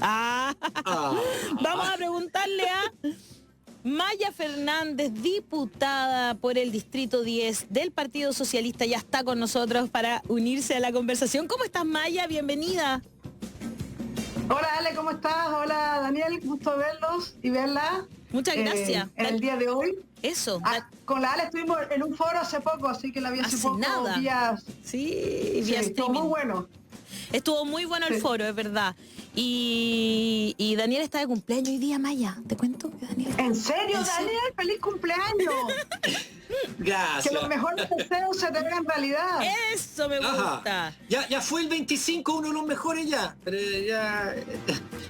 Ah, Ah. vamos a preguntarle a Maya Fernández, diputada por el Distrito 10 del Partido Socialista. Ya está con nosotros para unirse a la conversación. ¿Cómo estás, Maya? Bienvenida. Hola Ale, ¿cómo estás? Hola Daniel, gusto verlos y verla. Muchas gracias. En el día de hoy. Eso. Con la Ale estuvimos en un foro hace poco, así que la vi hace poco nada. vía... Sí, vía estuvo streaming. muy bueno. Estuvo muy bueno el foro, es verdad. Y Daniel está de cumpleaños hoy día, Maya. ¿Te cuento que Daniel está... ¿En serio, ¿En serio? Daniel? ¡Feliz cumpleaños! Gracias. Que los mejores deseos se te hagan realidad. Eso me gusta. Ajá. Ya fue el 25, uno de los mejores ya. Pero ya.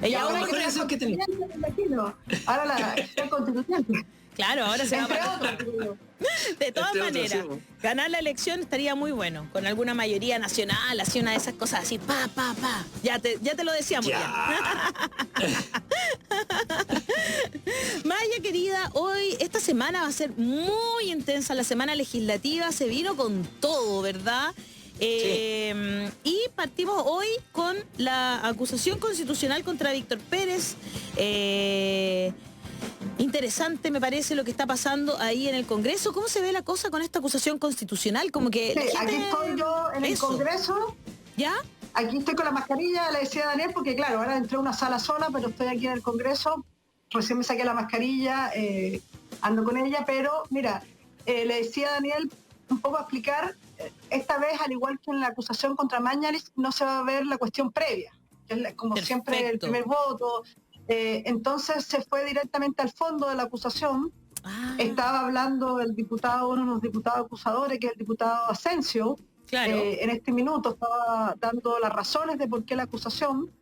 Y ya, ahora los que mejores deseos que tenemos. Ahora la constituyente. Claro, ahora se va Entre a... otros. De todas Entre otros, maneras, sí. ganar la elección estaría muy bueno, con alguna mayoría nacional, así una de esas cosas así, pa. Ya te lo decíamos ya. Maya querida, esta semana va a ser muy intensa, la semana legislativa se vino con todo, ¿verdad? Y partimos hoy con la acusación constitucional contra Víctor Pérez. Interesante me parece lo que está pasando ahí en el Congreso. ¿Cómo se ve la cosa con esta acusación constitucional? Como que la Sí, gente... aquí estoy yo en el Congreso. ¿Ya? Aquí estoy con la mascarilla, le decía a Daniel, porque claro, ahora entré a una sala sola, pero estoy aquí en el Congreso. Recién me saqué la mascarilla, ando con ella, pero mira, le decía a Daniel un poco a explicar, esta vez, al igual que en la acusación contra Mañalich, no se va a ver la cuestión previa, que es como siempre el primer voto. Entonces se fue directamente al fondo de la acusación. Estaba hablando el diputado, uno de los diputados acusadores, que es el diputado Asensio. Claro. En este minuto estaba dando las razones de por qué la acusación.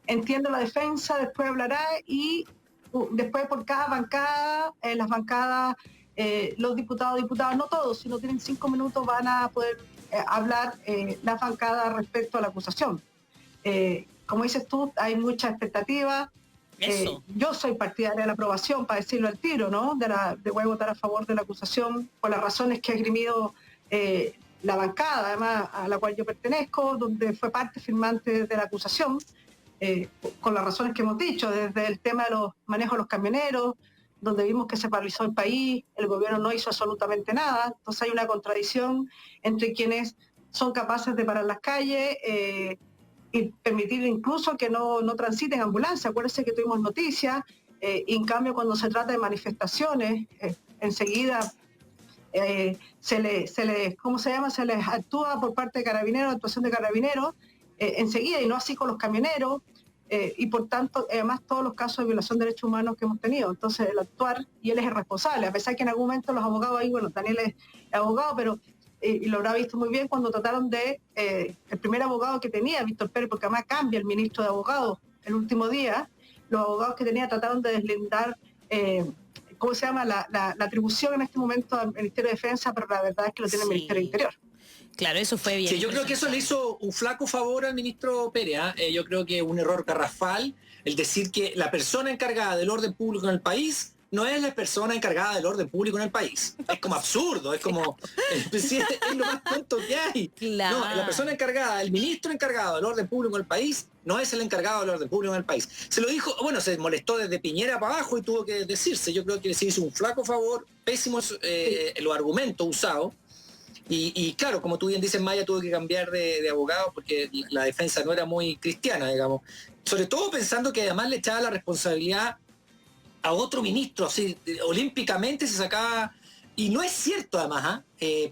Entiendo la defensa, después hablará y después por cada bancada, las bancadas, los diputados, no todos, si no tienen 5 minutos van a poder hablar las bancadas respecto a la acusación. Como dices tú, hay mucha expectativa. Yo soy partidaria de la aprobación, para decirlo al tiro, ¿no? Voy a votar a favor de la acusación por las razones que ha esgrimido la bancada, además a la cual yo pertenezco, donde fue parte firmante de la acusación, con las razones que hemos dicho, desde el tema de los manejos de los camioneros, donde vimos que se paralizó el país, el gobierno no hizo absolutamente nada, entonces hay una contradicción entre quienes son capaces de parar las calles y permitir incluso que no transiten ambulancias. Acuérdense que tuvimos noticias, y en cambio cuando se trata de manifestaciones, enseguida se les actúa por parte de carabineros, actuación de carabineros, enseguida, y no así con los camioneros, y por tanto, además todos los casos de violación de derechos humanos que hemos tenido. Entonces el actuar, y él es el responsable, a pesar que en algún momento los abogados ahí, bueno, Daniel es abogado, pero y lo habrá visto muy bien cuando trataron de, el primer abogado que tenía, Víctor Pérez, porque además cambia el ministro de abogados el último día, los abogados que tenía trataron de deslindar, la atribución en este momento al Ministerio de Defensa, pero la verdad es que lo tiene el Ministerio de Interior. Claro, eso fue bien. Sí, yo creo que eso le hizo un flaco favor al ministro Pérez. Yo creo que un error garrafal el decir que la persona encargada del orden público en el país no es la persona encargada del orden público en el país. Es como absurdo, es como... es lo más tonto que hay. Claro. No, la persona encargada, el ministro encargado del orden público en el país, no es el encargado del orden público en el país. Se lo dijo, bueno, se molestó desde Piñera para abajo y tuvo que decirse. Yo creo que se hizo un flaco favor, pésimos los argumentos usados. Y claro, como tú bien dices, Maya tuvo que cambiar de abogado porque la defensa no era muy cristiana, digamos. Sobre todo pensando que además le echaba la responsabilidad a otro ministro, así, olímpicamente se sacaba... Y no es cierto además,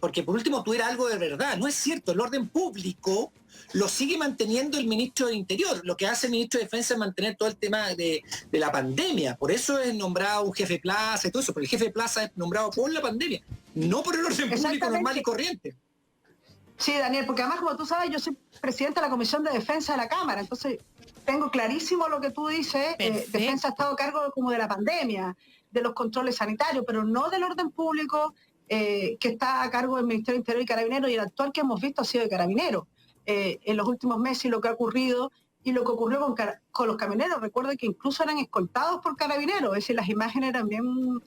porque por último tuviera algo de verdad, no es cierto, el orden público lo sigue manteniendo el ministro de Interior, lo que hace el ministro de Defensa es mantener todo el tema de la pandemia, por eso es nombrado un jefe de plaza y todo eso, pero el jefe de plaza es nombrado por la pandemia, no por el orden público normal y corriente. Sí, Daniel, porque además, como tú sabes, yo soy presidenta de la Comisión de Defensa de la Cámara, entonces tengo clarísimo lo que tú dices. Defensa ha estado a cargo como de la pandemia, de los controles sanitarios, pero no del orden público, que está a cargo del Ministerio de Interior y Carabineros, y el actual que hemos visto ha sido de Carabineros en los últimos meses, y lo que ha ocurrido y lo que ocurrió con los camioneros. Recuerden que incluso eran escoltados por Carabineros, es decir, las imágenes eran bien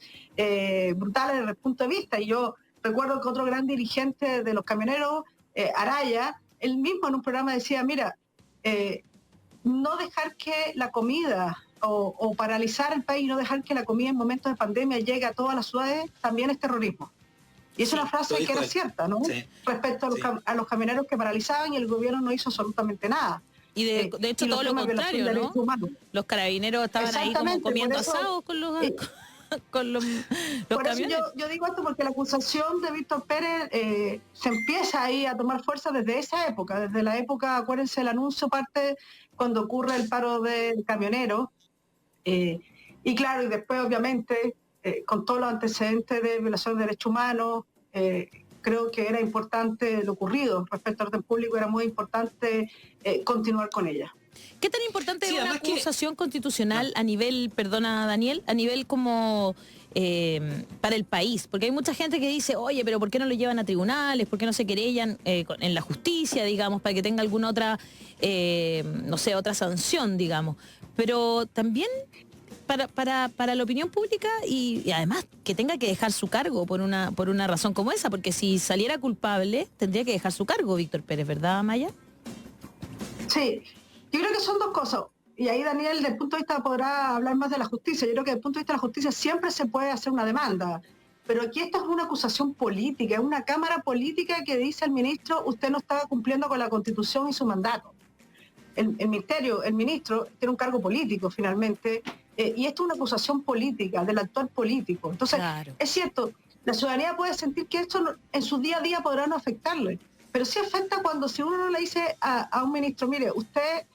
brutales desde el punto de vista, y yo recuerdo que otro gran dirigente de los camioneros, Araya, él mismo en un programa decía, mira, no dejar que la comida o paralizar el país, no dejar que la comida en momentos de pandemia llegue a todas las ciudades, también es terrorismo. Y es una frase que era cierta, ¿no? Sí. Respecto a los camioneros que paralizaban y el gobierno no hizo absolutamente nada. Y de hecho todo lo contrario, ¿no? Los carabineros estaban ahí como comiendo asados con los... con los camiones. Eso yo digo esto porque la acusación de Víctor Pérez se empieza ahí a tomar fuerza desde esa época, desde la época, acuérdense, el anuncio parte cuando ocurre el paro de camioneros, y claro, y después obviamente con todos los antecedentes de violación de derechos humanos, creo que era importante lo ocurrido respecto al orden público, era muy importante continuar con ella. ¿Qué tan importante es una acusación constitucional a nivel, perdona Daniel, a nivel como para el país? Porque hay mucha gente que dice, oye, pero ¿por qué no lo llevan a tribunales? ¿Por qué no se querellan en la justicia, digamos, para que tenga alguna otra, no sé, otra sanción, digamos? Pero también para la opinión pública y además que tenga que dejar su cargo por una razón como esa, porque si saliera culpable tendría que dejar su cargo Víctor Pérez, ¿verdad, Maya? Sí. Yo creo que son dos cosas, y ahí Daniel, desde el punto de vista, podrá hablar más de la justicia. Yo creo que desde el punto de vista de la justicia siempre se puede hacer una demanda, pero aquí esto es una acusación política, es una cámara política que dice al ministro, usted no estaba cumpliendo con la Constitución y su mandato. El ministro, tiene un cargo político finalmente, y esto es una acusación política, del actor político. Entonces, claro, es cierto, la ciudadanía puede sentir que esto en su día a día podrá no afectarle, pero sí afecta cuando si uno no le dice a un ministro, mire, usted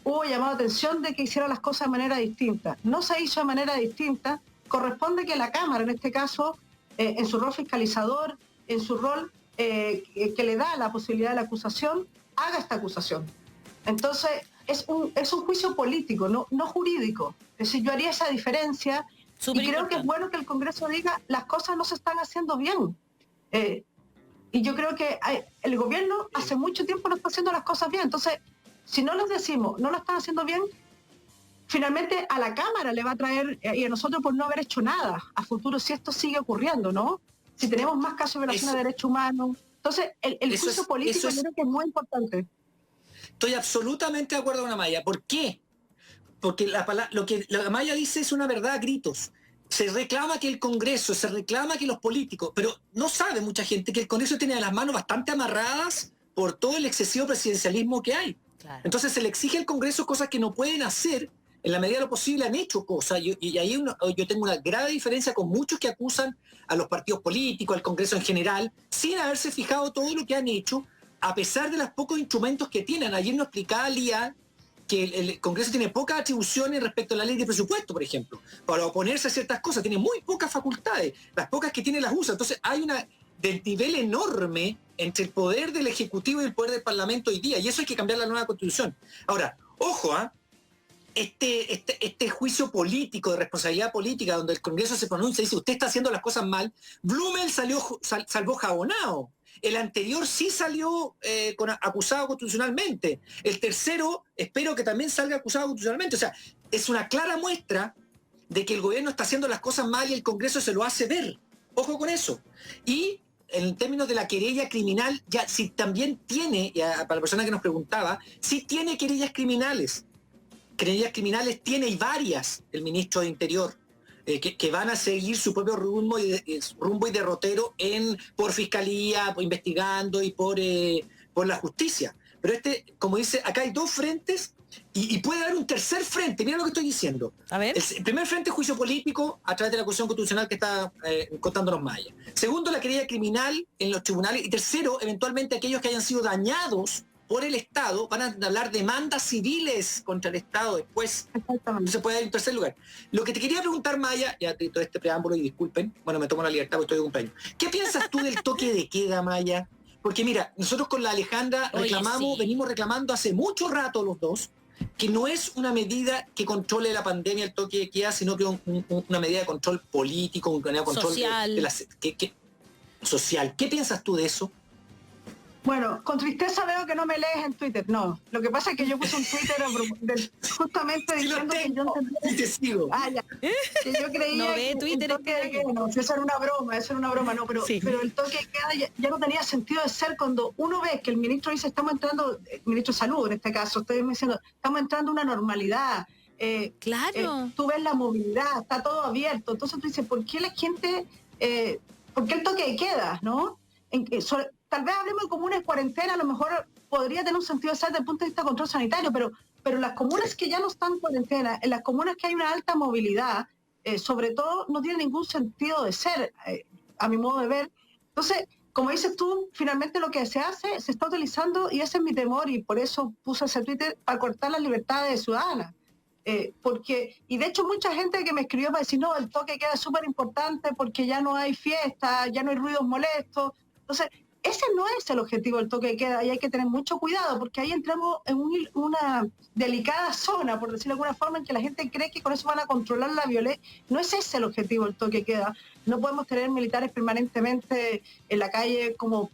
hubo llamado atención de que hiciera las cosas de manera distinta. No se hizo de manera distinta, corresponde que la Cámara, en este caso, en su rol fiscalizador, en su rol que le da la posibilidad de la acusación, haga esta acusación. Entonces, es un juicio político, no jurídico. Es decir, yo haría esa diferencia y creo que es bueno que el Congreso diga las cosas no se están haciendo bien. Y yo creo que el gobierno hace mucho tiempo no está haciendo las cosas bien. Entonces, si no les decimos, no lo están haciendo bien, finalmente a la Cámara le va a traer, y a nosotros por no haber hecho nada a futuro, si esto sigue ocurriendo, ¿no? Si tenemos más casos de violación de derechos humanos. Entonces, el juicio político yo creo que es muy importante. Estoy absolutamente de acuerdo con Amaya. ¿Por qué? Porque lo que la Amaya dice es una verdad a gritos. Se reclama que el Congreso, se reclama que los políticos, pero no sabe mucha gente que el Congreso tiene las manos bastante amarradas por todo el excesivo presidencialismo que hay. Claro. Entonces se le exige al Congreso cosas que no pueden hacer, en la medida de lo posible han hecho cosas, y ahí yo tengo una grave diferencia con muchos que acusan a los partidos políticos, al Congreso en general, sin haberse fijado todo lo que han hecho, a pesar de los pocos instrumentos que tienen. Ayer nos explicaba Lía que el Congreso tiene pocas atribuciones respecto a la ley de presupuesto, por ejemplo, para oponerse a ciertas cosas, tiene muy pocas facultades, las pocas que tiene las usa. Entonces hay una desnivel enorme entre el poder del Ejecutivo y el poder del Parlamento hoy día, y eso hay que cambiar la nueva Constitución. Ahora, ojo, este juicio político, de responsabilidad política, donde el Congreso se pronuncia y dice, usted está haciendo las cosas mal, Blumel salvó jabonado. El anterior sí salió acusado constitucionalmente. El tercero, espero que también salga acusado constitucionalmente. O sea, es una clara muestra de que el gobierno está haciendo las cosas mal y el Congreso se lo hace ver. Ojo con eso. Y en términos de la querella criminal, ya sí también tiene, para la persona que nos preguntaba, sí tiene querellas criminales. Querellas criminales tiene y varias el ministro de Interior, que van a seguir su propio rumbo y derrotero por fiscalía, por investigando y por la justicia. Pero como dice, acá hay dos frentes y puede haber un tercer frente. Mira lo que estoy diciendo. A ver. El primer frente es juicio político a través de la acusación constitucional que está contándonos Maya. Segundo, la querella criminal en los tribunales. Y tercero, eventualmente aquellos que hayan sido dañados por el Estado van a hablar demandas civiles contra el Estado después. No se puede ir en tercer lugar. Lo que te quería preguntar, Maya, ya todo este preámbulo, y disculpen, bueno, me tomo la libertad porque estoy de cumpleaños. ¿Qué piensas tú del toque de queda, Maya? Porque mira, nosotros con la Alejandra venimos reclamando hace mucho rato los dos, que no es una medida que controle la pandemia, el toque de queda, sino que una medida de control político, una medida de control social. Social. ¿Qué piensas tú de eso? Bueno, con tristeza veo que no me lees en Twitter. No, lo que pasa es que yo puse un Twitter justamente Sí lo diciendo que yo tengo, entendía. y te sigo. Ya. Que yo creía No ve que Twitter el toque de queda, no, eso era una broma, no, Sí. pero el toque de queda ya no tenía sentido de ser cuando uno ve que el ministro dice, estamos entrando, el ministro de Salud en este caso, estoy diciendo, estamos entrando a una normalidad. Claro. Tú ves la movilidad, está todo abierto, entonces tú dices, ¿por qué la gente, por qué el toque de queda, no? Tal vez hablemos de comunes cuarentena, a lo mejor podría tener un sentido de ser desde el punto de vista de control sanitario, pero las comunas que ya no están en cuarentena, en las comunas que hay una alta movilidad, sobre todo no tiene ningún sentido de ser, a mi modo de ver. Entonces, como dices tú, finalmente lo que se hace, se está utilizando, y ese es mi temor, y por eso puse ese Twitter, para cortar las libertades ciudadanas. Y de hecho mucha gente que me escribió para decir, no, el toque queda súper importante porque ya no hay fiesta, ya no hay ruidos molestos. Entonces, ese no es el objetivo del toque de queda, y hay que tener mucho cuidado porque ahí entramos en una delicada zona, por decirlo de alguna forma, en que la gente cree que con eso van a controlar la violencia. No es ese el objetivo del toque de queda. No podemos tener militares permanentemente en la calle como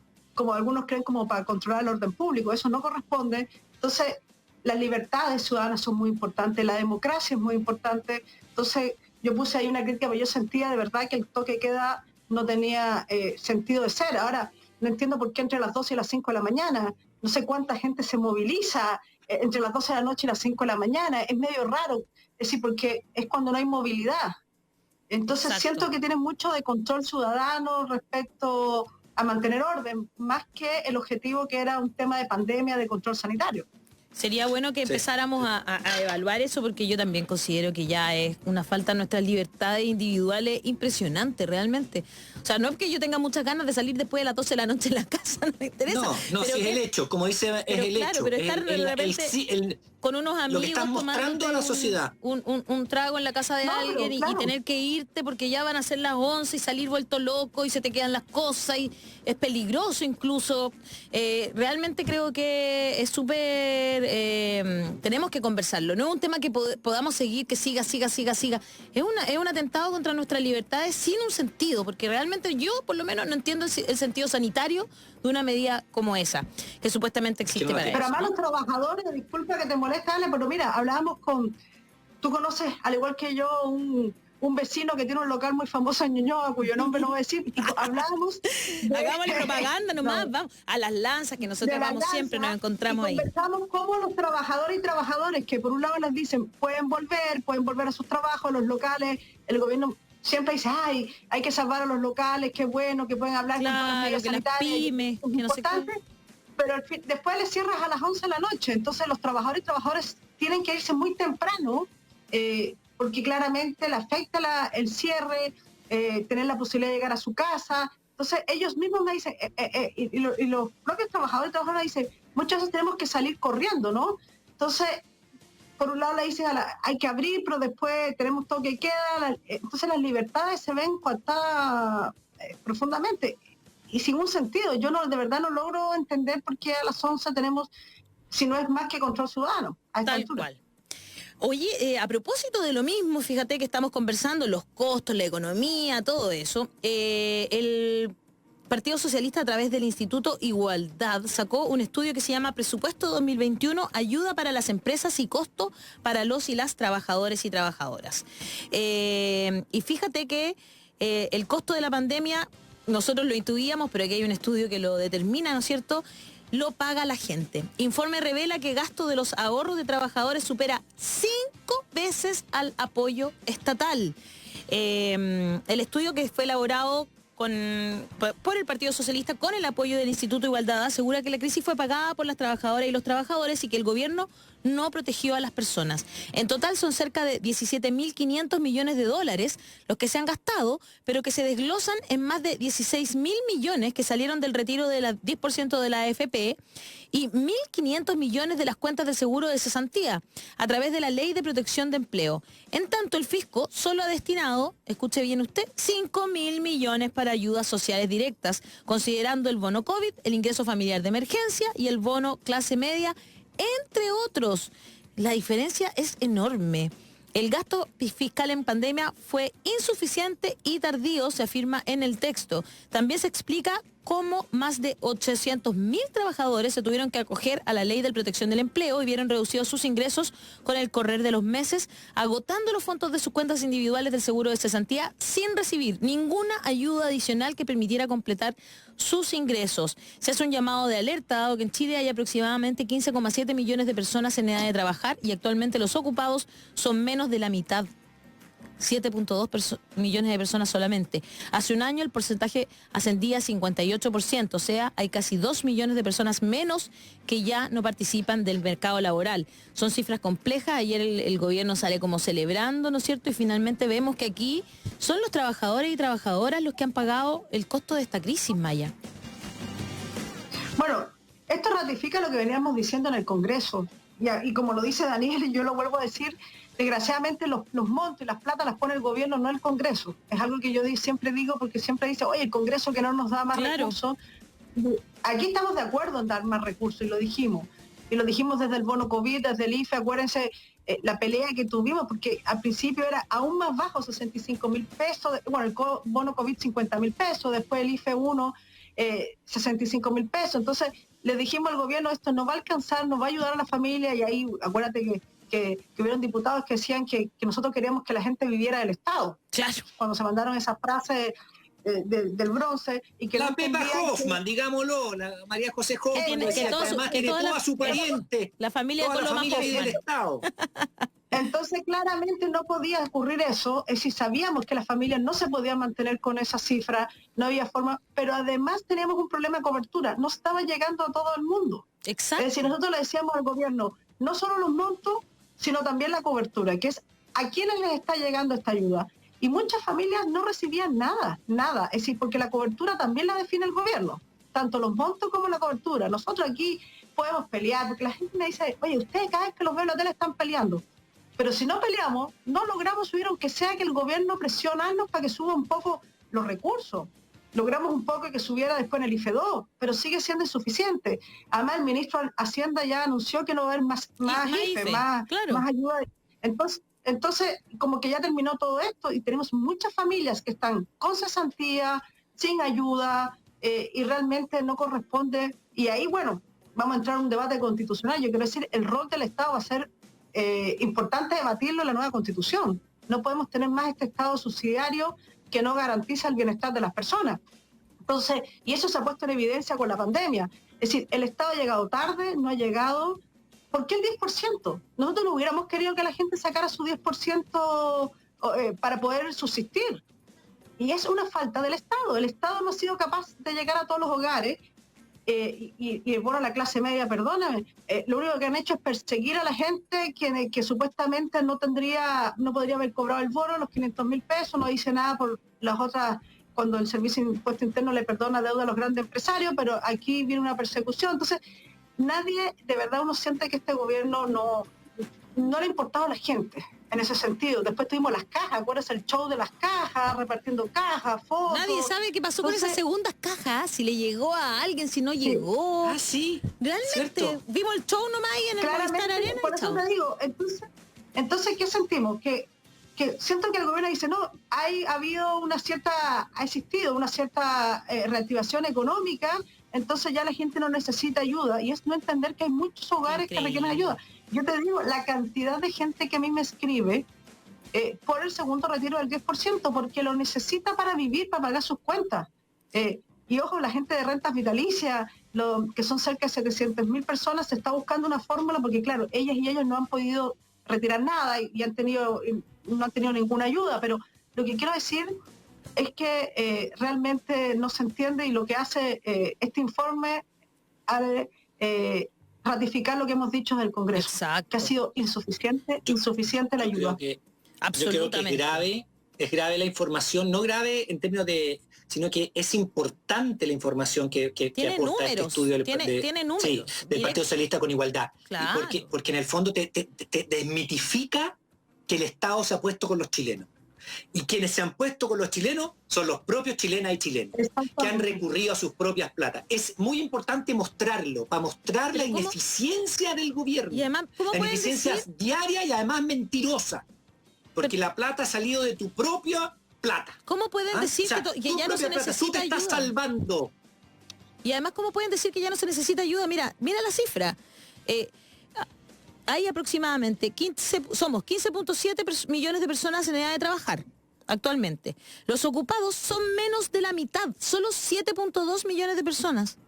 algunos creen, como para controlar el orden público. Eso no corresponde. Entonces, las libertades ciudadanas son muy importantes, la democracia es muy importante. Entonces, yo puse ahí una crítica, porque yo sentía de verdad que el toque de queda no tenía sentido de ser. Ahora, no entiendo por qué entre las 12 y las 5 de la mañana, no sé cuánta gente se moviliza entre las 12 de la noche y las 5 de la mañana, es medio raro, es decir, porque es cuando no hay movilidad. Entonces, Exacto. siento que tienen mucho de control ciudadano respecto a mantener orden, más que el objetivo que era un tema de pandemia, de control sanitario. Sería bueno que empezáramos a evaluar eso, porque yo también considero que ya es una falta de nuestras libertades individuales impresionante, realmente. O sea, no es que yo tenga muchas ganas de salir después de las 12 de la noche en la casa, no me interesa. No, si es el hecho, como dice, es el claro, hecho. pero estar de repente con unos amigos lo que están mostrando a la sociedad. Un trago en la casa de alguien y tener que irte porque ya van a ser las 11 y salir vuelto loco y se te quedan las cosas y es peligroso incluso. Realmente creo que es súper... tenemos que conversarlo. No es un tema que podamos seguir, que siga. Es un atentado contra nuestras libertades sin un sentido, porque realmente yo por lo menos no entiendo el sentido sanitario de una medida como esa, que supuestamente existe para eso. Pero además los trabajadores, disculpa que te moleste, Ale, pero mira, hablábamos tú conoces, al igual que yo, un vecino que tiene un local muy famoso en Ñuñoa, cuyo nombre no voy a decir, y hablábamos... Hagámosle propaganda nomás, vamos, a las lanzas, que nosotros vamos siempre, nos encontramos ahí. Conversamos cómo los trabajadores que por un lado les dicen, pueden volver a sus trabajos, los locales, el gobierno siempre dice, hay que salvar a los locales, qué bueno, que pueden hablar con todas las medidas sanitarias, pymes, que no sé qué. Pero después les cierras a las 11 de la noche, entonces los trabajadores tienen que irse muy temprano, porque claramente le afecta el cierre, tener la posibilidad de llegar a su casa. Entonces ellos mismos me dicen, y los propios trabajadores y trabajadoras dicen, muchas veces tenemos que salir corriendo, ¿no? Entonces, por un lado le dicen, hay que abrir, pero después tenemos toque de queda. Entonces las libertades se ven coartadas profundamente y sin un sentido. Yo de verdad no logro entender por qué a las 11 tenemos, si no es más que control ciudadano a esta altura. Cual. Oye, a propósito de lo mismo, fíjate que estamos conversando los costos, la economía, todo eso. El Partido Socialista, a través del Instituto Igualdad, sacó un estudio que se llama Presupuesto 2021, Ayuda para las empresas y costo para los y las trabajadores y trabajadoras. Y fíjate que el costo de la pandemia, nosotros lo intuíamos, pero aquí hay un estudio que lo determina, ¿no es cierto?, lo paga la gente. Informe revela que gasto de los ahorros de trabajadores supera 5 veces al apoyo estatal. El estudio, que fue elaborado por el Partido Socialista con el apoyo del Instituto Igualdad, asegura que la crisis fue pagada por las trabajadoras y los trabajadores y que el gobierno no protegió a las personas. En total son cerca de 17.500 millones de dólares los que se han gastado, pero que se desglosan en más de 16.000 millones que salieron del retiro del 10% de la AFP y 1.500 millones de las cuentas de seguro de cesantía a través de la Ley de Protección de Empleo. En tanto, el fisco solo ha destinado, escuche bien usted, 5.000 millones para ayudas sociales directas, considerando el bono COVID, el ingreso familiar de emergencia y el bono clase media, entre otros. La diferencia es enorme. El gasto fiscal en pandemia fue insuficiente y tardío, se afirma en el texto. También se explica cómo más de 800.000 trabajadores se tuvieron que acoger a la ley de protección del empleo y vieron reducidos sus ingresos con el correr de los meses, agotando los fondos de sus cuentas individuales del seguro de cesantía sin recibir ninguna ayuda adicional que permitiera completar sus ingresos. Se hace un llamado de alerta, dado que en Chile hay aproximadamente 15,7 millones de personas en edad de trabajar y actualmente los ocupados son menos de la mitad. 7.2 millones de personas solamente. Hace un año el porcentaje ascendía a 58%, o sea, hay casi 2 millones de personas menos que ya no participan del mercado laboral. Son cifras complejas, ayer el gobierno sale como celebrando, ¿no es cierto? Y finalmente vemos que aquí son los trabajadores y trabajadoras los que han pagado el costo de esta crisis, Maya. Bueno, esto ratifica lo que veníamos diciendo en el Congreso. Y como lo dice Daniel, y yo lo vuelvo a decir, desgraciadamente los montos y las plata las pone el gobierno, no el Congreso. Es algo que yo siempre digo, porque siempre dice, oye, el Congreso que no nos da más recursos. Aquí estamos de acuerdo en dar más recursos, y lo dijimos. Y lo dijimos desde el bono COVID, desde el IFE, acuérdense la pelea que tuvimos, porque al principio era aún más bajo, 65.000 pesos, bueno, el bono COVID 50.000 pesos, después el IFE 1, 65.000 pesos. Entonces le dijimos al gobierno, esto no va a alcanzar, no va a ayudar a la familia, y ahí acuérdate que hubieron diputados que decían que nosotros queríamos que la gente viviera del Estado. Claro. Cuando se mandaron esas frases del bronce. Y que la Pepa Hoffman, digámoslo, la María José Hoffman, que además tiene toda su pariente, la familia toda la familia vive del Estado. Entonces claramente no podía ocurrir eso, es decir, sabíamos que las familias no se podían mantener con esa cifra, no había forma, pero además teníamos un problema de cobertura, no estaba llegando a todo el mundo. Exacto. Es decir, nosotros le decíamos al gobierno, no solo los montos, sino también la cobertura, que es a quiénes les está llegando esta ayuda. Y muchas familias no recibían nada, es decir, porque la cobertura también la define el gobierno, tanto los montos como la cobertura. Nosotros aquí podemos pelear, porque la gente me dice, oye, ustedes cada vez que los veo en la tele están peleando. Pero si no peleamos, no logramos subir, aunque sea que el gobierno presionarnos para que suba un poco los recursos. Logramos un poco que subiera después en el IFE 2, pero sigue siendo insuficiente. Además, el ministro de Hacienda ya anunció que no va a haber más IFE, más ayuda. Entonces, como que ya terminó todo esto y tenemos muchas familias que están con cesantía, sin ayuda, y realmente no corresponde. Y ahí, bueno, vamos a entrar en un debate constitucional. Yo quiero decir, el rol del Estado va a ser importante debatirlo en la nueva Constitución. No podemos tener más este Estado subsidiario que no garantiza el bienestar de las personas. Entonces, y eso se ha puesto en evidencia con la pandemia. Es decir, el Estado ha llegado tarde, no ha llegado. ¿Por qué el 10%? Nosotros no hubiéramos querido que la gente sacara su 10% para poder subsistir. Y es una falta del Estado. El Estado no ha sido capaz de llegar a todos los hogares. Y bueno, la clase media, perdóname, lo único que han hecho es perseguir a la gente que supuestamente no podría haber cobrado el bono, los 500.000 pesos, no dice nada por las otras, cuando el Servicio de Impuesto Interno le perdona deuda a los grandes empresarios, pero aquí viene una persecución. Entonces, nadie, de verdad uno siente que este gobierno no le ha importado a la gente en ese sentido. Después tuvimos las cajas, acuérdense el show de las cajas, repartiendo cajas, fotos. Nadie sabe qué pasó con esas segundas cajas, si le llegó a alguien, si no llegó. Ah, sí. Realmente, cierto. Vimos el show nomás ahí en el Movistar Arena. Por eso te digo, entonces, ¿qué sentimos? Que siento que el gobierno dice, no, ha existido una cierta reactivación económica, entonces ya la gente no necesita ayuda, y es no entender que hay muchos hogares que requieren ayuda. Yo te digo, la cantidad de gente que a mí me escribe por el segundo retiro del 10%, porque lo necesita para vivir, para pagar sus cuentas. Y ojo, la gente de rentas vitalicias, que son cerca de 700.000 personas, se está buscando una fórmula, porque claro, ellas y ellos no han podido retirar nada y no han tenido ninguna ayuda, pero lo que quiero decir es que realmente no se entiende, y lo que hace este informe al ratificar lo que hemos dicho del Congreso. Exacto. Que ha sido insuficiente la ayuda. Yo creo que es grave la información, no grave en términos de, sino que es importante la información que aporta este estudio tiene números, del Partido Socialista con Igualdad. Claro. Porque en el fondo te desmitifica que el Estado se ha puesto con los chilenos. Y quienes se han puesto con los chilenos son los propios chilenas y chilenos, que han recurrido a sus propias platas. Es muy importante mostrarlo, para mostrar la ineficiencia del gobierno. Y además, la ineficiencia diaria y además mentirosa. Porque la plata ha salido de tu propia plata. ¿Cómo pueden decir que ya no se necesita ayuda? Tú te estás salvando. Y además, ¿cómo pueden decir que ya no se necesita ayuda? Mira la cifra. Hay aproximadamente somos 15.7 millones de personas en edad de trabajar actualmente. Los ocupados son menos de la mitad, solo 7.2 millones de personas.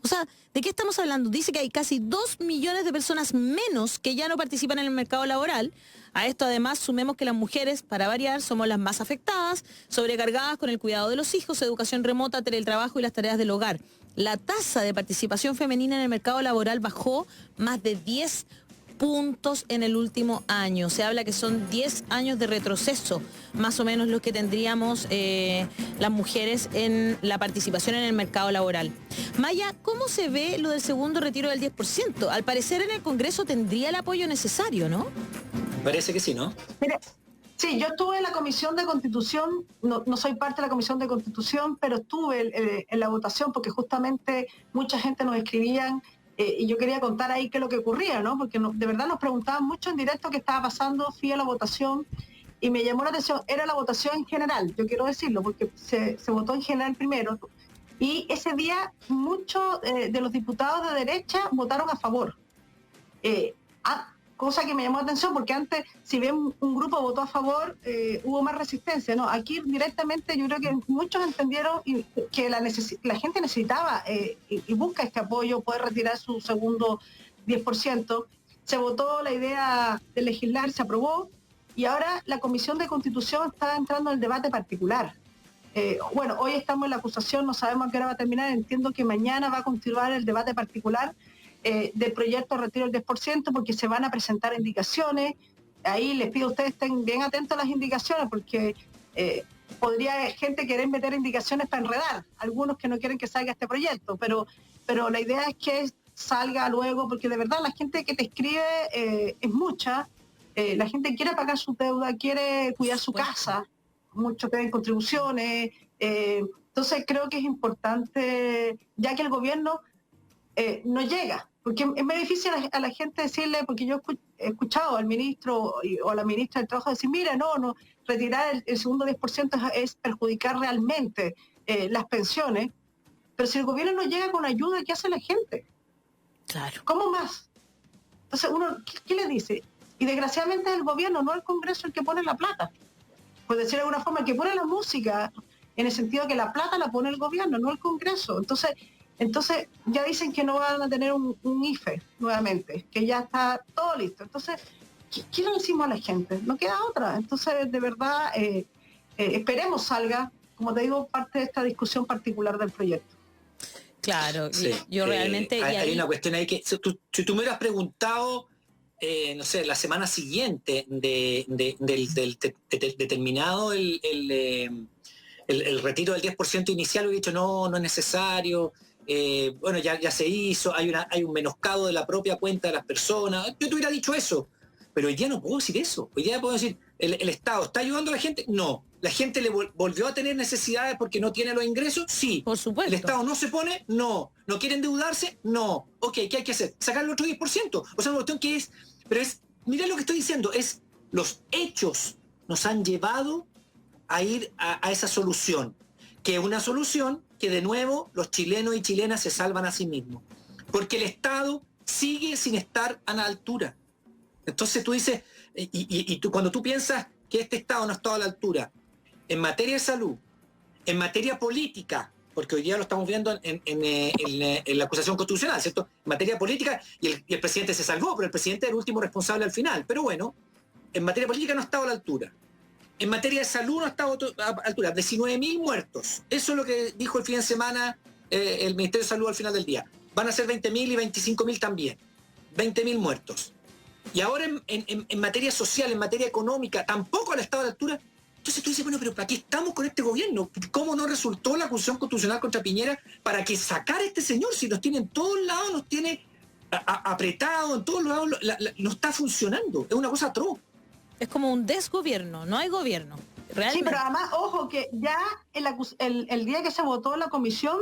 O sea, ¿de qué estamos hablando? Dice que hay casi 2 millones de personas menos que ya no participan en el mercado laboral. A esto además sumemos que las mujeres, para variar, somos las más afectadas, sobrecargadas con el cuidado de los hijos, educación remota, teletrabajo y las tareas del hogar. La tasa de participación femenina en el mercado laboral bajó más de 10 puntos en el último año. Se habla que son 10 años de retroceso, más o menos lo que tendríamos las mujeres en la participación en el mercado laboral. Maya, ¿cómo se ve lo del segundo retiro del 10%? Al parecer en el Congreso tendría el apoyo necesario, ¿no? Parece que sí, ¿no? Mire, sí, yo estuve en la Comisión de Constitución, no soy parte de la Comisión de Constitución, pero estuve en la votación porque justamente mucha gente nos escribían y yo quería contar ahí qué es lo que ocurría, ¿no? Porque de verdad nos preguntaban mucho en directo qué estaba pasando, fui a la votación y me llamó la atención, era la votación en general, yo quiero decirlo, porque se votó en general primero, y ese día muchos de los diputados de derecha votaron a favor. Cosa que me llamó la atención, porque antes, si bien un grupo votó a favor, hubo más resistencia, ¿no? Aquí directamente yo creo que muchos entendieron que la gente necesitaba y busca este apoyo, poder retirar su segundo 10%. Se votó la idea de legislar, se aprobó, y ahora la Comisión de Constitución está entrando en el debate particular. Bueno, hoy estamos en la acusación, no sabemos a qué hora va a terminar, entiendo que mañana va a continuar el debate particular del proyecto de retiro del 10%, porque se van a presentar indicaciones. Ahí les pido a ustedes estén bien atentos a las indicaciones, porque podría gente querer meter indicaciones para enredar, algunos que no quieren que salga este proyecto, pero la idea es que salga luego, porque de verdad la gente que te escribe es mucha, la gente quiere pagar su deuda, quiere cuidar su casa, muchos tienen contribuciones, entonces creo que es importante, ya que el gobierno no llega, porque es muy difícil a la gente decirle, porque yo he escuchado al ministro o a la ministra del Trabajo decir, mira, no, retirar el segundo 10% es perjudicar realmente las pensiones, pero si el gobierno no llega con ayuda, ¿qué hace la gente? Claro. ¿Cómo más? Entonces uno, ¿qué le dice? Y desgraciadamente es el gobierno, no el Congreso, el que pone la plata. Por decir de alguna forma, el que pone la música, en el sentido que la plata la pone el gobierno, no el Congreso. Entonces ya dicen que no van a tener un IFE nuevamente, que ya está todo listo. Entonces, ¿qué le decimos a la gente? No queda otra. Entonces, de verdad, esperemos salga, como te digo, parte de esta discusión particular del proyecto. Claro, sí, yo realmente... Hay una cuestión ahí que, si tú me hubieras preguntado, no sé, la semana siguiente determinado el retiro del 10% inicial, hubiera dicho, no es necesario... bueno, ya se hizo, hay un menoscabo de la propia cuenta de las personas. Yo te hubiera dicho eso, pero hoy día no puedo decir eso. Hoy día puedo decir, ¿el Estado está ayudando a la gente? No. ¿La gente le volvió a tener necesidades porque no tiene los ingresos? Sí. Por supuesto. ¿El Estado no se pone? No. ¿No quiere endeudarse? No. Ok, ¿qué hay que hacer? Sacar el otro 10%. O sea, una cuestión que es... Pero mira lo que estoy diciendo, los hechos nos han llevado a ir a esa solución, que es una solución que de nuevo los chilenos y chilenas se salvan a sí mismos, porque el Estado sigue sin estar a la altura. Entonces tú dices, cuando tú piensas que este Estado no ha estado a la altura, en materia de salud, en materia política, porque hoy día lo estamos viendo en la acusación constitucional, ¿cierto? En materia política, y el presidente se salvó, pero el presidente es el último responsable al final. Pero bueno, en materia política no ha estado a la altura. En materia de salud no ha estado a altura, 19.000 muertos. Eso es lo que dijo el fin de semana el Ministerio de Salud al final del día. Van a ser 20.000 y 25.000 también. 20.000 muertos. Y ahora en materia social, en materia económica, tampoco han estado a la altura. Entonces tú dices, bueno, pero ¿para qué estamos con este gobierno? ¿Cómo no resultó la acusación constitucional contra Piñera para que sacar a este señor? Si nos tiene en todos lados, nos tiene apretado, en todos lados, no está funcionando. Es una cosa atroz. Es como un desgobierno, no hay gobierno. Realmente. Sí, pero además, ojo, que ya el día que se votó en la comisión,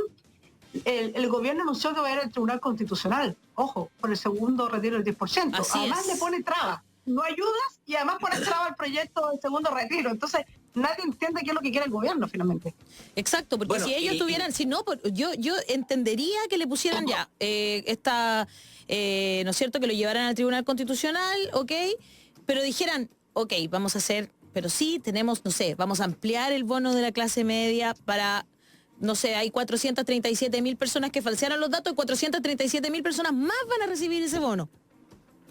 el gobierno anunció que va a ir al Tribunal Constitucional, ojo, por el segundo retiro del 10%. Así además es. le pone trabas. no ayudas y además pones traba al proyecto del segundo retiro. Entonces, nadie entiende qué es lo que quiere el gobierno finalmente. Exacto, porque si ellos tuvieran, si no, yo entendería que le pusieran ya ¿no es cierto? Que lo llevaran al Tribunal Constitucional, ok, pero dijeran, ok, vamos a hacer, pero sí tenemos, no sé, vamos a ampliar el bono de la clase media para, no sé, hay 437.000 personas que falsearon los datos, 437.000 personas más van a recibir ese bono.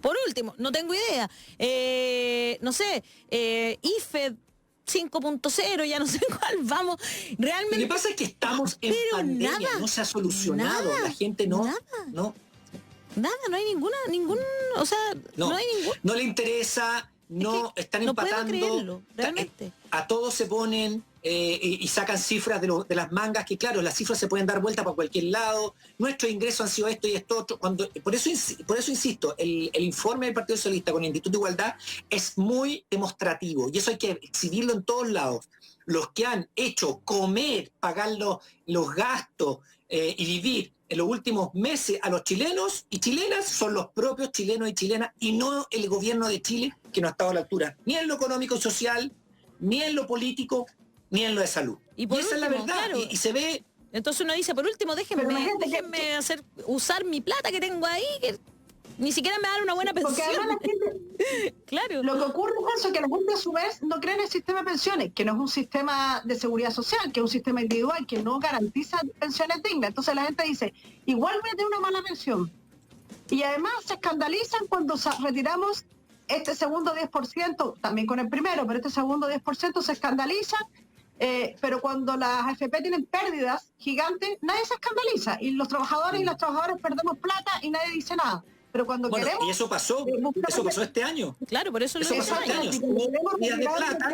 Por último, no tengo idea, no sé, IFED 5.0, ya no sé cuál, vamos, realmente... Lo que pasa es que estamos en pandemia, nada, no se ha solucionado, la gente no... Nada, no hay ningún, o sea, no hay ningún... No le interesa, no están empatando. No puedo creerlo, realmente. A todos se ponen y sacan cifras de las mangas, que claro, las cifras se pueden dar vuelta para cualquier lado. Nuestros ingresos han sido esto y esto otro. Por eso insisto, el informe del Partido Socialista con el Instituto de Igualdad es muy demostrativo y eso hay que exhibirlo en todos lados. Los que han hecho comer, pagar los gastos y vivir en los últimos meses a los chilenos y chilenas son los propios chilenos y chilenas y no el gobierno de Chile, que no ha estado a la altura ni en lo económico y social, ni en lo político, ni en lo de salud. Y esa es la verdad, claro. y se ve... Entonces uno dice, por último, déjenme usar mi plata que tengo ahí, que ni siquiera me dan una buena pensión. Porque además la gente, claro. Lo que ocurre es eso, que la gente a su vez no cree en el sistema de pensiones, que no es un sistema de seguridad social, que es un sistema individual, que no garantiza pensiones dignas. Entonces la gente dice, igual voy a tener una mala pensión. Y además se escandalizan cuando retiramos este segundo 10%, también con el primero, pero este segundo 10% se escandalizan, pero cuando las AFP tienen pérdidas gigantes, nadie se escandaliza. Y los trabajadores y las trabajadoras perdemos plata y nadie dice nada. Pero cuando queremos... Y eso pasó este año. Claro, por eso pasó este año. Días de plata.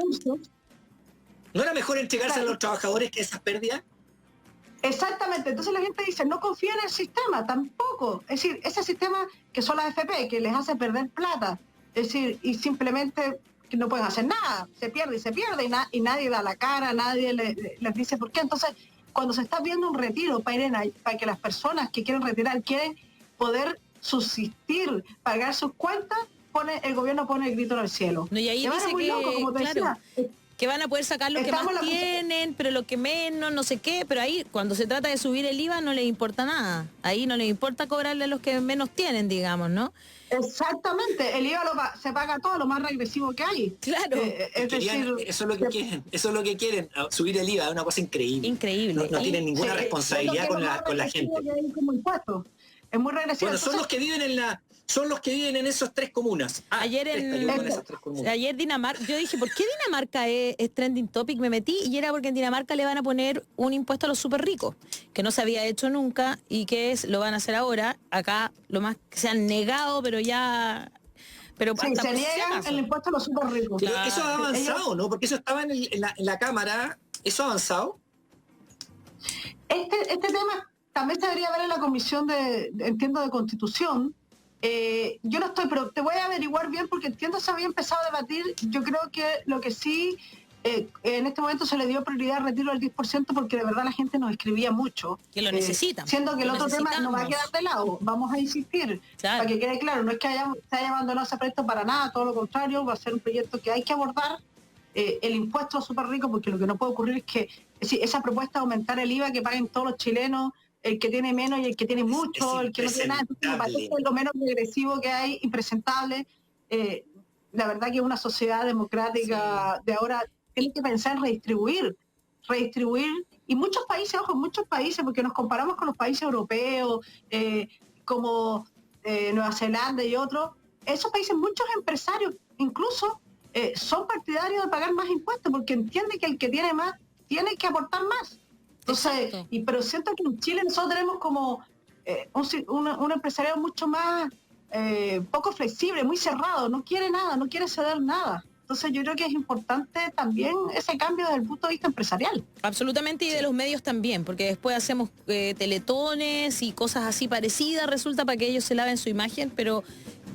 ¿No era mejor entregarse a los trabajadores que esas pérdidas? Exactamente. Entonces la gente dice, no confía en el sistema, tampoco. Es decir, ese sistema que son las AFP, que les hace perder plata, es decir, y simplemente que no pueden hacer nada, se pierde y nadie da la cara, nadie les dice por qué. Entonces, cuando se está viendo un retiro para que las personas que quieren retirar quieren poder subsistir, pagar sus cuentas, el gobierno pone el grito en el cielo. No, y ahí dice que, loco, como te decía, que van a poder sacar lo que más tienen, pero lo que menos, no sé qué, pero ahí cuando se trata de subir el IVA no les importa nada. Ahí no les importa cobrarle a los que menos tienen, digamos, ¿no? Exactamente, el IVA se paga todo, lo más regresivo que hay. Claro. Eso es lo que quieren, subir el IVA, es una cosa increíble. Increíble. No tienen ninguna responsabilidad con la gente. Es muy regresivo. Bueno, son los que viven en esas tres comunas. Ayer Dinamarca, yo dije, ¿por qué Dinamarca es trending topic? Me metí y era porque en Dinamarca le van a poner un impuesto a los súper ricos, que no se había hecho nunca y que lo van a hacer ahora. Acá lo más que se han negado, pero ya... Pero sí, se niega el impuesto a los súper ricos. Claro. Eso ha avanzado, ¿no? Porque eso estaba en la Cámara. ¿Eso ha avanzado? Este tema también se debería ver en la Comisión de Constitución. Yo no estoy, pero te voy a averiguar bien porque entiendo que se había empezado a debatir. Yo creo que lo que sí, en este momento se le dio prioridad al retiro del 10% porque de verdad la gente nos escribía mucho. Que lo necesitan. Siendo que el otro tema no va a quedar de lado. Vamos a insistir. Claro. Para que quede claro, no es que se haya abandonado ese proyecto para nada, todo lo contrario, va a ser un proyecto que hay que abordar. El impuesto a súper rico, porque lo que no puede ocurrir es que esa propuesta de aumentar el IVA que paguen todos los chilenos, el que tiene menos y el que tiene mucho, el que no tiene nada, me parece lo menos regresivo que hay, impresentable. La verdad que una sociedad democrática de ahora tiene que pensar en redistribuir, y muchos países, porque nos comparamos con los países europeos, como Nueva Zelanda y otros, esos países, muchos empresarios incluso son partidarios de pagar más impuestos, porque entienden que el que tiene más tiene que aportar más. Entonces, pero siento que en Chile nosotros tenemos como un empresariado mucho más poco flexible, muy cerrado, no quiere nada, no quiere ceder nada. Entonces yo creo que es importante también ese cambio desde el punto de vista empresarial. Absolutamente, y de los medios también, porque después hacemos teletones y cosas así parecidas, resulta, para que ellos se laven su imagen, pero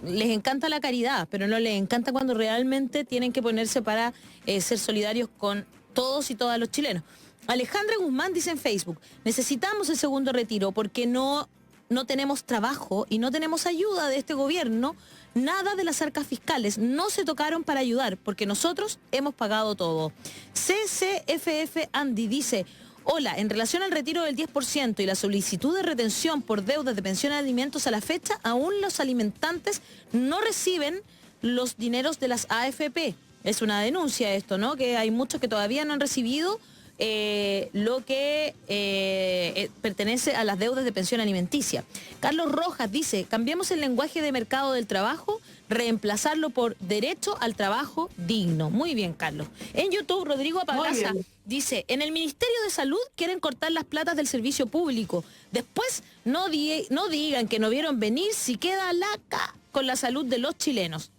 les encanta la caridad, pero no les encanta cuando realmente tienen que ponerse para ser solidarios con todos y todas los chilenos. Alejandra Guzmán dice en Facebook, necesitamos el segundo retiro porque no no tenemos trabajo y no tenemos ayuda de este gobierno, nada de las arcas fiscales no se tocaron para ayudar, porque nosotros hemos pagado todo. CCFF Andy dice: hola, en relación al retiro del 10% y la solicitud de retención por deudas de pensión de alimentos, a la fecha aún los alimentantes no reciben los dineros de las AFP. Es una denuncia esto, ¿no? Que hay muchos que todavía no han recibido lo que pertenece a las deudas de pensión alimenticia. Carlos Rojas dice: cambiemos el lenguaje de mercado del trabajo, reemplazarlo por derecho al trabajo digno. Muy bien, Carlos. En YouTube, Rodrigo Apagaza dice: en el Ministerio de Salud quieren cortar las platas del servicio público. Después no digan que no vieron venir si queda laca con la salud de los chilenos.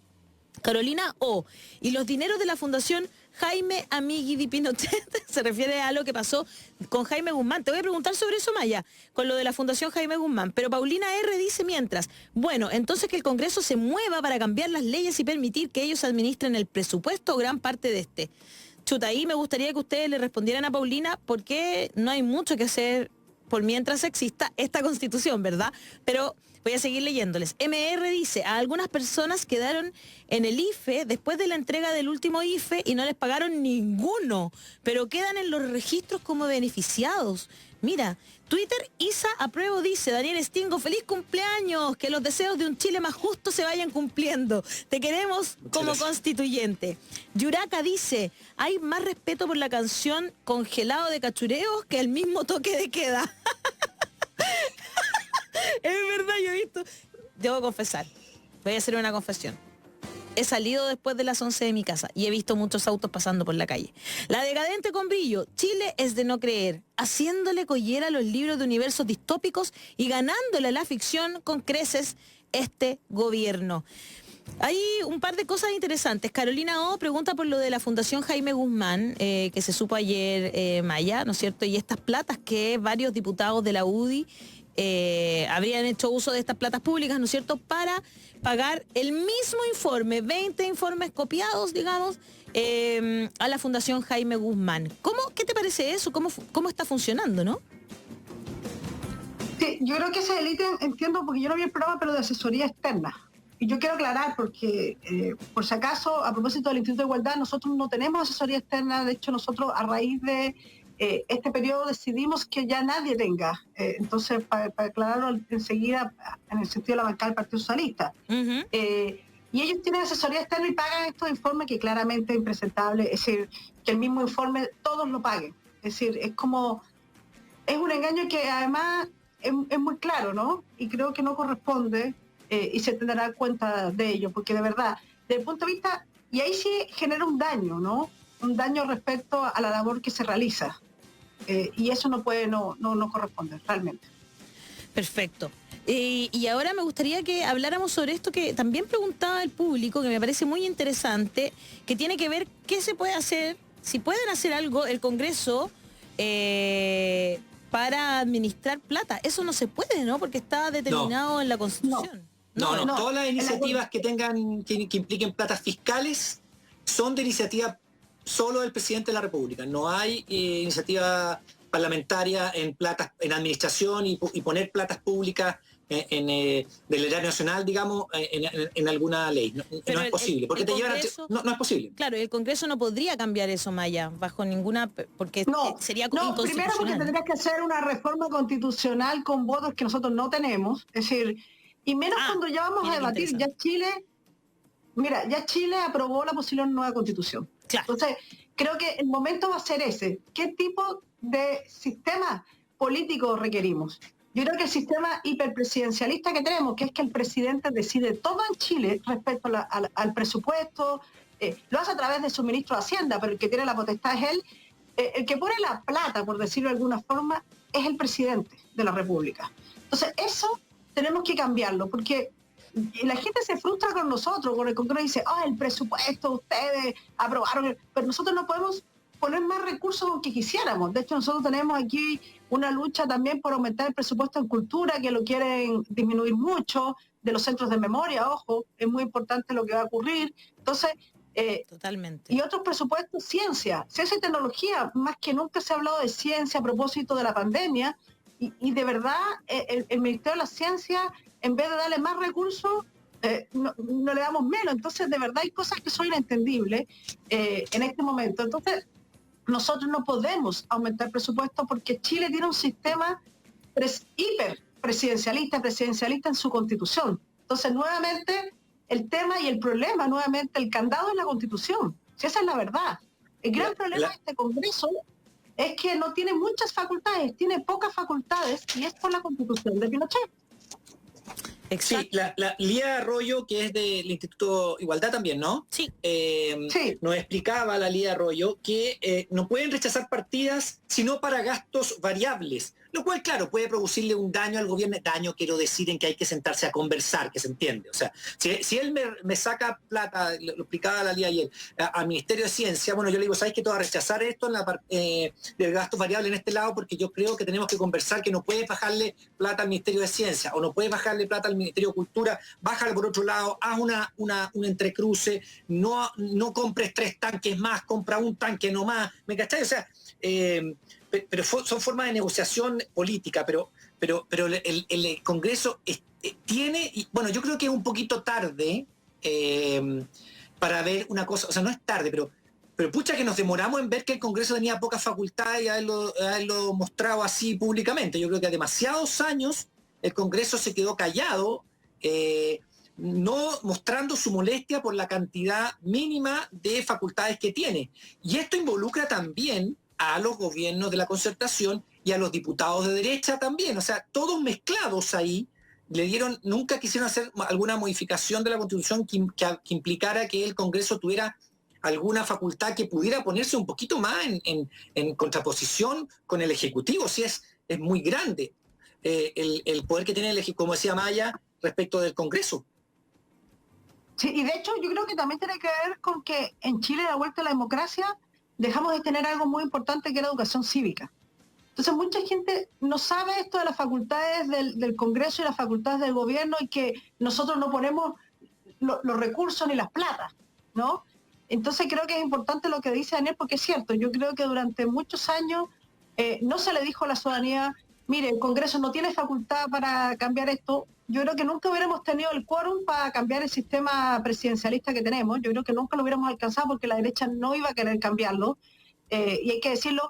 Carolina O: y los dineros de la Fundación Jaime Amigui di Pinochet, se refiere a lo que pasó con Jaime Guzmán. Te voy a preguntar sobre eso, Maya, con lo de la Fundación Jaime Guzmán. Pero Paulina R. dice mientras: bueno, entonces que el Congreso se mueva para cambiar las leyes y permitir que ellos administren el presupuesto o gran parte de este. Chuta, ahí me gustaría que ustedes le respondieran a Paulina, porque no hay mucho que hacer por mientras exista esta Constitución, ¿verdad? Pero voy a seguir leyéndoles. MR dice: a algunas personas quedaron en el IFE después de la entrega del último IFE y no les pagaron ninguno, pero quedan en los registros como beneficiados. Mira, Twitter, Isa Apruebo dice: Daniel Stingo, feliz cumpleaños, que los deseos de un Chile más justo se vayan cumpliendo. Te queremos como constituyente. Yuraka dice: hay más respeto por la canción Congelado de Cachureos que el mismo toque de queda. Es verdad, yo he visto. Debo confesar, voy a hacer una confesión. He salido después de las 11 de mi casa y he visto muchos autos pasando por la calle. La decadente con brillo: Chile es de no creer, haciéndole collera a los libros de universos distópicos y ganándole a la ficción con creces este gobierno. Hay un par de cosas interesantes. Carolina O pregunta por lo de la Fundación Jaime Guzmán, que se supo ayer, Maya, ¿no es cierto? Y estas platas que varios diputados de la UDI habrían hecho uso de estas platas públicas, ¿no es cierto?, para pagar el mismo informe, 20 informes copiados, digamos, a la Fundación Jaime Guzmán. ¿Qué te parece eso? ¿Cómo está funcionando, no? Sí, yo creo que ese delito, entiendo, porque yo no vi el programa, pero de asesoría externa. Y yo quiero aclarar, porque por si acaso, a propósito del Instituto de Igualdad, nosotros no tenemos asesoría externa. De hecho, nosotros a raíz de este periodo decidimos que ya nadie tenga. Entonces, para aclararlo enseguida, en el sentido de la bancada del Partido Socialista. Uh-huh. Y ellos tienen asesoría externa y pagan estos informes que claramente es impresentable. Es decir, que el mismo informe todos lo paguen. Es decir, es un engaño que además es muy claro, ¿no? Y creo que no corresponde, y se tendrá cuenta de ello, porque de verdad, desde el punto de vista, y ahí sí genera un daño, ¿no? Un daño respecto a la labor que se realiza. Y eso no corresponde realmente. Perfecto. Y ahora me gustaría que habláramos sobre esto que también preguntaba el público, que me parece muy interesante, que tiene que ver qué se puede hacer, si pueden hacer algo el Congreso para administrar plata. Eso no se puede, ¿no? Porque está determinado en la Constitución. No. Todas las iniciativas que impliquen platas fiscales son de iniciativa solo del presidente de la República. No hay iniciativa parlamentaria en administración y poner platas públicas del erario nacional, digamos, en alguna ley. No es posible, porque no es posible. Claro, el Congreso no podría cambiar eso, Maya, bajo ninguna, porque sería inconstitucional. Primero porque tendría que hacer una reforma constitucional con votos que nosotros no tenemos, es decir, y menos cuando ya vamos a debatir, ya Chile aprobó la posible nueva constitución. Claro. Entonces, creo que el momento va a ser ese. ¿Qué tipo de sistema político requerimos? Yo creo que el sistema hiperpresidencialista que tenemos, que es que el presidente decide todo en Chile respecto al presupuesto, lo hace a través de su ministro de Hacienda, pero el que tiene la potestad es él. El que pone la plata, por decirlo de alguna forma, es el presidente de la República. Entonces, eso tenemos que cambiarlo, porque la gente se frustra con nosotros, con el Congreso, y dice: el presupuesto, ustedes aprobaron, pero nosotros no podemos poner más recursos aunque quisiéramos. De hecho, nosotros tenemos aquí una lucha también por aumentar el presupuesto en cultura, que lo quieren disminuir mucho, de los centros de memoria, ojo, es muy importante lo que va a ocurrir. Entonces, totalmente. Y otros presupuestos, ciencia y tecnología, más que nunca se ha hablado de ciencia a propósito de la pandemia, Y de verdad, el Ministerio de la Ciencia, en vez de darle más recursos, no le damos menos. Entonces, de verdad, hay cosas que son inentendibles en este momento. Entonces, nosotros no podemos aumentar el presupuesto porque Chile tiene un sistema hiper presidencialista en su constitución. Entonces, nuevamente, el tema y el problema, nuevamente, el candado es la constitución. Si esa es la verdad. El gran problema de este Congreso es que no tiene muchas facultades, tiene pocas facultades, y es por la constitución de Pinochet. Exacto. Sí, la Lía Arroyo, que es del Instituto Igualdad también, ¿no? Sí. Sí. Nos explicaba la Lía Arroyo que no pueden rechazar partidas sino para gastos variables, lo cual, claro, puede producirle un daño al gobierno. Daño, quiero decir, en que hay que sentarse a conversar, que se entiende. O sea, si él me saca plata, lo explicaba la Lía ayer, al Ministerio de Ciencia, bueno, yo le digo, ¿sabes qué? Te voy a rechazar esto en la del gasto variable en este lado, porque yo creo que tenemos que conversar que no puedes bajarle plata al Ministerio de Ciencia, o no puedes bajarle plata al Ministerio de Cultura, bájale por otro lado, haz un entrecruce, no compres 3 tanques más, compra un tanque no más, ¿me cachai? O sea, pero son formas de negociación política, pero el Congreso tiene, y bueno, yo creo que es un poquito tarde para ver una cosa, o sea, no es tarde, pero pucha que nos demoramos en ver que el Congreso tenía pocas facultades y haberlo mostrado así públicamente. Yo creo que a demasiados años el Congreso se quedó callado, no mostrando su molestia por la cantidad mínima de facultades que tiene. Y esto involucra también a los gobiernos de la concertación y a los diputados de derecha también. O sea, todos mezclados ahí, nunca quisieron hacer alguna modificación de la Constitución que implicara que el Congreso tuviera alguna facultad que pudiera ponerse un poquito más en contraposición con el Ejecutivo, si es muy grande el poder que tiene el Ejecutivo, como decía Maya, respecto del Congreso. Sí, y de hecho yo creo que también tiene que ver con que en Chile, a la vuelta a la democracia, dejamos de tener algo muy importante que era educación cívica. Entonces mucha gente no sabe esto de las facultades del Congreso y las facultades del gobierno, y que nosotros no ponemos los recursos ni las platas, ¿no? Entonces creo que es importante lo que dice Daniel, porque es cierto, yo creo que durante muchos años no se le dijo a la ciudadanía, mire, el Congreso no tiene facultad para cambiar esto. Yo creo que nunca hubiéramos tenido el quórum para cambiar el sistema presidencialista que tenemos. Yo creo que nunca lo hubiéramos alcanzado porque la derecha no iba a querer cambiarlo, y hay que decirlo,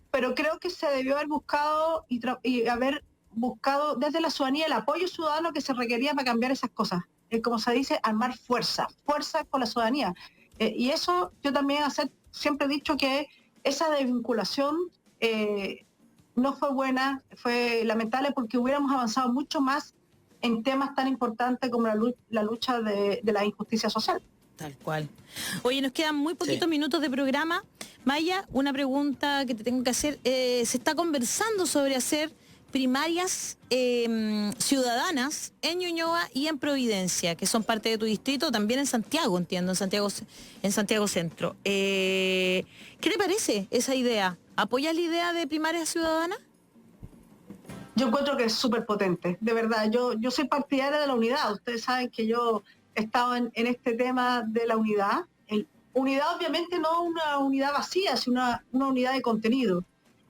pero creo que se debió haber buscado y haber buscado desde la ciudadanía el apoyo ciudadano que se requería para cambiar esas cosas. Como se dice, armar fuerza con la ciudadanía. Y eso yo también siempre he dicho que esa desvinculación no fue buena, fue lamentable, porque hubiéramos avanzado mucho más en temas tan importantes como la lucha de la injusticia social. Tal cual. Oye, nos quedan muy poquitos minutos de programa. Maya, una pregunta que te tengo que hacer. Se está conversando sobre hacer primarias ciudadanas en Ñuñoa y en Providencia, que son parte de tu distrito, también en Santiago, entiendo, en Santiago Centro. ¿Qué te parece esa idea? ¿Apoyas la idea de primarias ciudadanas? Yo encuentro que es súper potente, de verdad. Yo soy partidaria de la unidad. Ustedes saben que yo he estado en este tema de la unidad. Unidad, obviamente, no una unidad vacía, sino una unidad de contenido.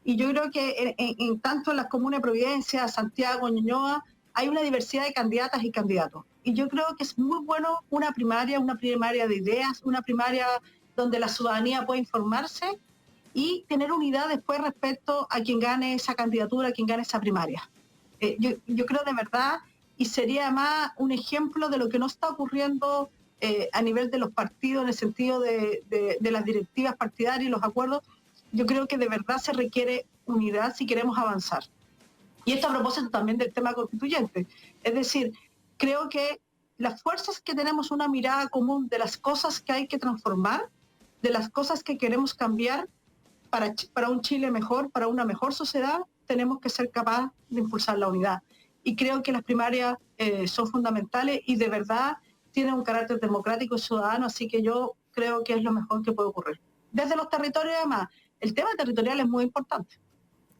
Y yo creo que tanto en las comunas de Providencia, Santiago, Ñuñoa, hay una diversidad de candidatas y candidatos. Y yo creo que es muy bueno una primaria de ideas, una primaria donde la ciudadanía puede informarse y tener unidad después respecto a quien gane esa candidatura, a quien gane esa primaria. Yo creo de verdad, y sería además un ejemplo de lo que no está ocurriendo a nivel de los partidos, en el sentido de las directivas partidarias y los acuerdos. Yo creo que de verdad se requiere unidad si queremos avanzar. Y esto a propósito también del tema constituyente. Es decir, creo que las fuerzas que tenemos una mirada común de las cosas que hay que transformar, de las cosas que queremos cambiar para un Chile mejor, para una mejor sociedad, tenemos que ser capaces de impulsar la unidad. Y creo que las primarias son fundamentales y de verdad tienen un carácter democrático y ciudadano, así que yo creo que es lo mejor que puede ocurrir. Desde los territorios, además, el tema territorial es muy importante.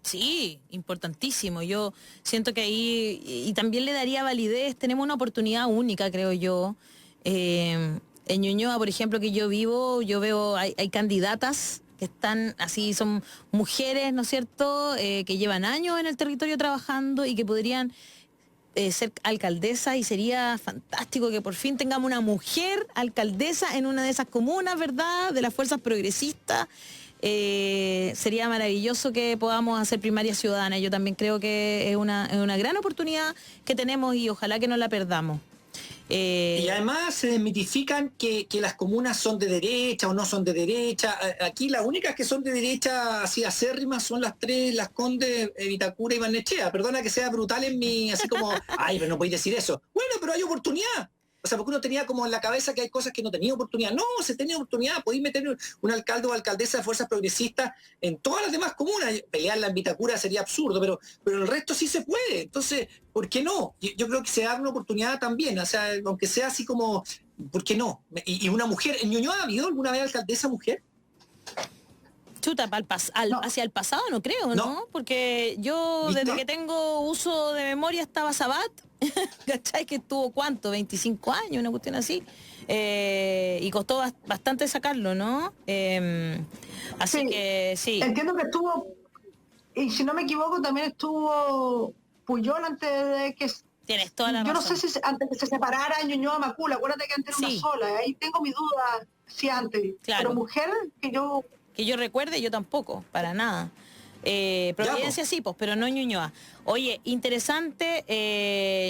Sí, importantísimo. Yo siento que ahí, y también le daría validez, tenemos una oportunidad única, creo yo. En Ñuñoa, por ejemplo, que yo vivo, yo veo, hay candidatas que están así, son mujeres, ¿no es cierto?, que llevan años en el territorio trabajando y que podrían ser alcaldesa, y sería fantástico que por fin tengamos una mujer alcaldesa en una de esas comunas, ¿verdad?, de las fuerzas progresistas. Sería maravilloso que podamos hacer primaria ciudadana. Yo también creo que es una gran oportunidad que tenemos y ojalá que no la perdamos. Y además se desmitifican que las comunas son de derecha o no son de derecha. Aquí las únicas que son de derecha así acérrimas son las tres, Las Condes, Vitacura y Barnechea. Perdona que sea brutal en mi, así como, ay, pero no podéis decir eso. Bueno, pero hay oportunidad. O sea, porque uno tenía como en la cabeza que hay cosas que no tenía oportunidad. No, se tenía oportunidad. Podéis meter un alcalde o alcaldesa de fuerzas progresistas en todas las demás comunas. Pelearla en Vitacura sería absurdo, pero el resto sí se puede. Entonces, ¿por qué no? Yo creo que se da una oportunidad también. O sea, aunque sea así como, ¿por qué no? Y una mujer, ¿en Ñuñoa ha habido alguna vez alcaldesa mujer? Chuta, No. hacia el pasado no creo, ¿no? Porque yo ¿Viste? desde que tengo uso de memoria estaba Sabat, ¿cachai? Que estuvo ¿cuánto? 25 años, una cuestión así. Y costó bastante sacarlo, ¿no? Así Sí. que sí. Entiendo que estuvo, y si no me equivoco, también estuvo Puyol antes de que... Tienes toda la Yo no razón. sé si antes que se separara Ñuñoa Macula, acuérdate que antes era Sí. una sola, ahí tengo mi duda si antes, Claro. pero mujer que yo... Que yo recuerde, yo tampoco, para nada. Providencia sí, pues, pero no Ñuñoa. Oye, interesante,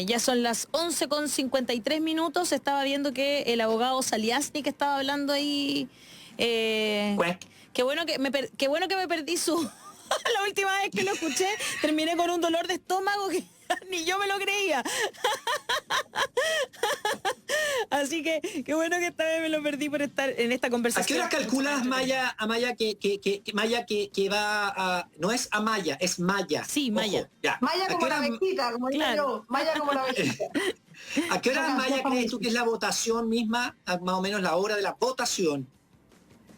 ya son las 11:53. Estaba viendo que el abogado Saliasny que estaba hablando ahí. Pues, Qué bueno que me perdí su... La última vez que lo escuché, terminé con un dolor de estómago que ni yo me lo creía. Así que qué bueno que esta vez me lo perdí por estar en esta ¿a qué conversación. hora calculas, Maya, Maya que va a... No es Amaya, es Maya. Sí, Maya. Ojo, ya. Maya ¿A qué como la hora- abejita, como digo Claro. yo, Maya como la abejita. ¿A qué hora, Esa Maya, canción crees tú que es la votación misma? Más o menos la hora de la votación.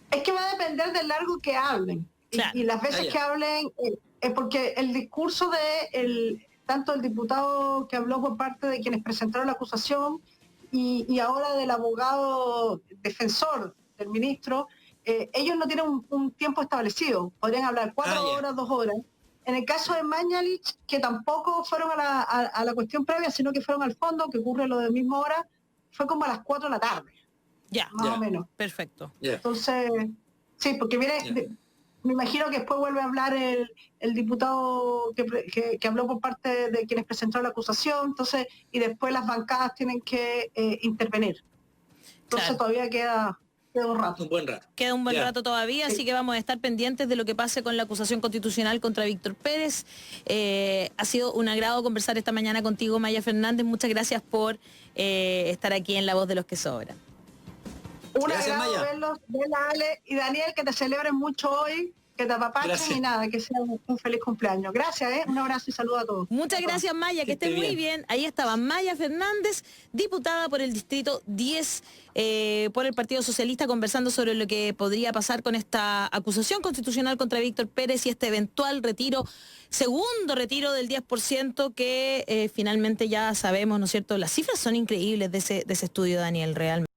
Es que va a depender del largo que hablen. Claro. Y las veces ya. que hablen, es porque el discurso de tanto el diputado que habló por parte de quienes presentaron la acusación y ahora del abogado defensor del ministro, ellos no tienen un tiempo establecido. Podrían hablar 4 ya. horas, 2 horas. En el caso de Mañalich, que tampoco fueron a la cuestión previa, sino que fueron al fondo, que ocurre lo de misma hora, fue como a las 4 de la tarde, Ya, más Ya. o menos. perfecto. Ya. Entonces, sí, porque viene, Ya. me imagino que después vuelve a hablar el diputado que habló por parte de quienes presentaron la acusación, entonces, y después las bancadas tienen que intervenir. Entonces Claro. todavía queda un rato. Un buen rato. Queda un buen Ya. rato todavía, Sí. así que vamos a estar pendientes de lo que pase con la acusación constitucional contra Víctor Pérez. Ha sido un agrado conversar esta mañana contigo, Maya Fernández. Muchas gracias por estar aquí en La Voz de los que Sobran. Un Gracias, agrado Maya. verlos, Bela, Ale y Daniel, que te celebren mucho hoy, que te apapachen Gracias. y nada, que sea un feliz cumpleaños. Gracias, un abrazo y saludo a todos. Muchas A todos. gracias, Maya, que Que estés esté muy bien. bien. Ahí estaba Maya Fernández, diputada por el Distrito 10 por el Partido Socialista, conversando sobre lo que podría pasar con esta acusación constitucional contra Víctor Pérez y este eventual retiro, segundo retiro del 10% que finalmente ya sabemos, ¿no es cierto? Las cifras son increíbles de ese estudio, Daniel, realmente.